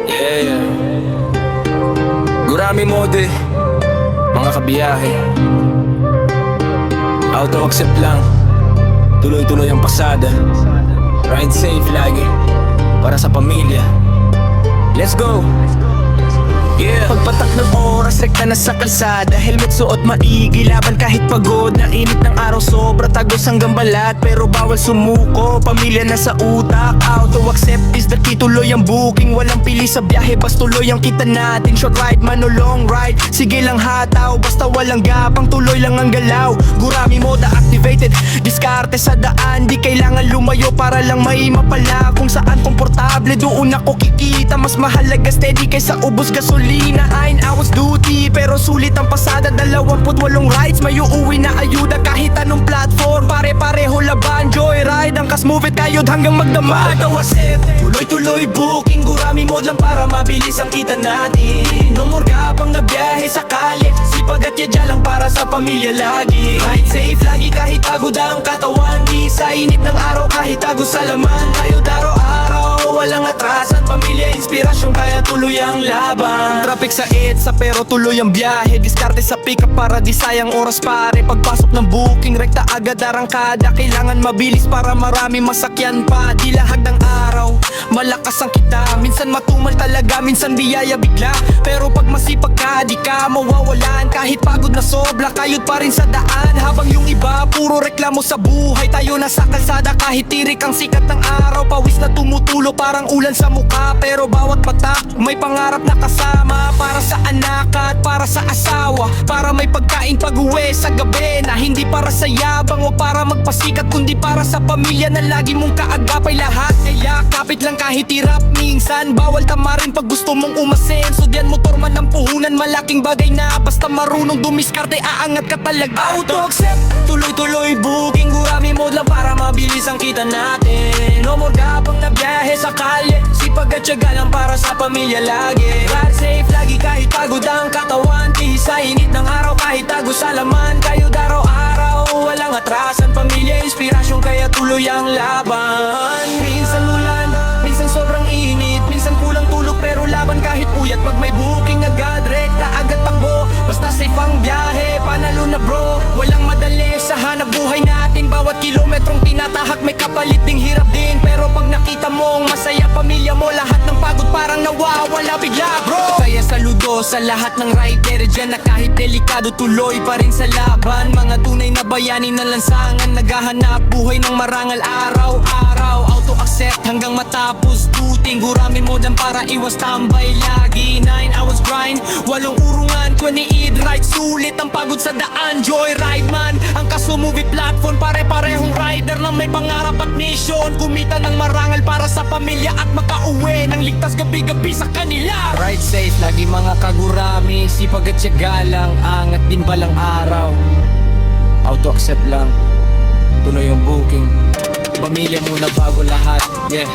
Yeah. Gurami mode, mga kabiyahe. Auto-accept lang, tuloy-tuloy ang pasada. Ride safe lagi, para sa pamilya. Let's go! Yeah. Pagpatak ng oras, rekta na sa kalsada. Helmet suot, maigi, laban kahit pagod. Na init ng araw, sobra tagos hanggang balat. Pero bawal sumuko, pamilya na sa utak. Auto accept is the key, tuloy ang booking. Walang pili sa biyahe, basta tuloy ang kita natin. Short ride man o long ride, sige lang hataw. Basta walang gapang, tuloy lang ang galaw. Gurami mode activated, diskarte sa daan. Di kailangan lumayo para lang may mapala. Kung saan komportable, doon ako kikita. Mas mahalaga steady kaysa ubos gasolina. 9 hours duty, pero sulit ang pasada. 28 rides, may uuwi na ayuda kahit anong platform. Pare-pareho laban, joyride. Ang kas move it kayod hanggang magdamag. Tuloy-tuloy booking, gurami mode lang para mabilis ang kita natin. No more gapang na biyahe sa kalye, sipag at yadya lang para sa pamilya lagi. Ride safe lagi kahit pagod ang katawan. Di sa init ng araw kahit tagos sa laman. Tayo araw-araw, walang atrasan. Pamilya, inspirasyon, kaya tuloy ang laban. Traffic sa EDSA pero tuloy ang biyahe. Diskarte sa pick-up para di sayang oras pare. Pagpasok ng booking, rekta agad arangkada. Kailangan mabilis para marami masakyan pa. Di lahag ng araw, malakas ang kita. Minsan matumal talaga, minsan biyaya bigla. Pero pag masipag ka, di ka mawawalan. Kahit pagod na sobra, kayod pa rin sa daan. Habang yung iba, puro reklamo sa buhay. Tayo na sa kalsada kahit tirik ang sikat ng araw. Pawis na tumutulo parang ulan sa mukha. Pero bawat patak, may pangarap na kasama. Para sa anak at para sa asawa. Para may pagkain pag-uwi sa gabi. Na hindi para sa yabang o para magpasikat, kundi para sa pamilya na lagi mong kaagapay lahat. Kaya kapit lang kahit hirap minsan. Bawal tamarin pag gusto mong umasenso. Diyan motor man ng puhunan, malaking bagay na. Basta marunong dumiskarte, aangat ka talaga. Auto-accept, tuloy-tuloy booking. Gurami mode lang para mabilis ang kita natin. No more gapang na biyahe sa kalye, sipag at tiyaga lang para sa pamilya lagi. Ride safe lagi kahit pagod ang katawan. Di sa init ng araw kahit tagos sa laman. Kayo araw-araw, walang atrasan. Pamilya, inspirasyon, kaya tuloy ang laban. Minsan ulan, minsan sobrang init, minsan kulang tulog pero laban kahit puyat. Pag may booking agad, rekta agad takbo. Basta safe ang biyahe, panalo na bro. Walang madali sa hanap buhay natin. Bawat kilometrong tinatahak may kapalit ding hirap din. Pero pag nakita mong masaya pamilya mo, lahat ng pagod parang nawawala bigla bro. Kaya saludo sa lahat ng rider dyan na kahit delikado tuloy pa rin sa laban. Mga tunay na bayani na lansangan, naghahanap buhay ng marangal araw-araw. Auto-accept hanggang matapos duting. Gurami mo dyan para iwas tambay lagi. 9 hours grind, 8 urungan, 28 ride. Sulit ang pagod sa daan, joyride man. Ang kaso movie platform, pare-parehong rider na may pangarap at mission. Kumita ng marangal para sa pamilya at makauwi ng ligtas gabi-gabi sa kanila. Ride safe lagi mga kagurami, sipag at tiyaga lang, angat din balang araw. Auto-accept lang, tuloy yung booking. Pamilya muna bago lahat, yeah.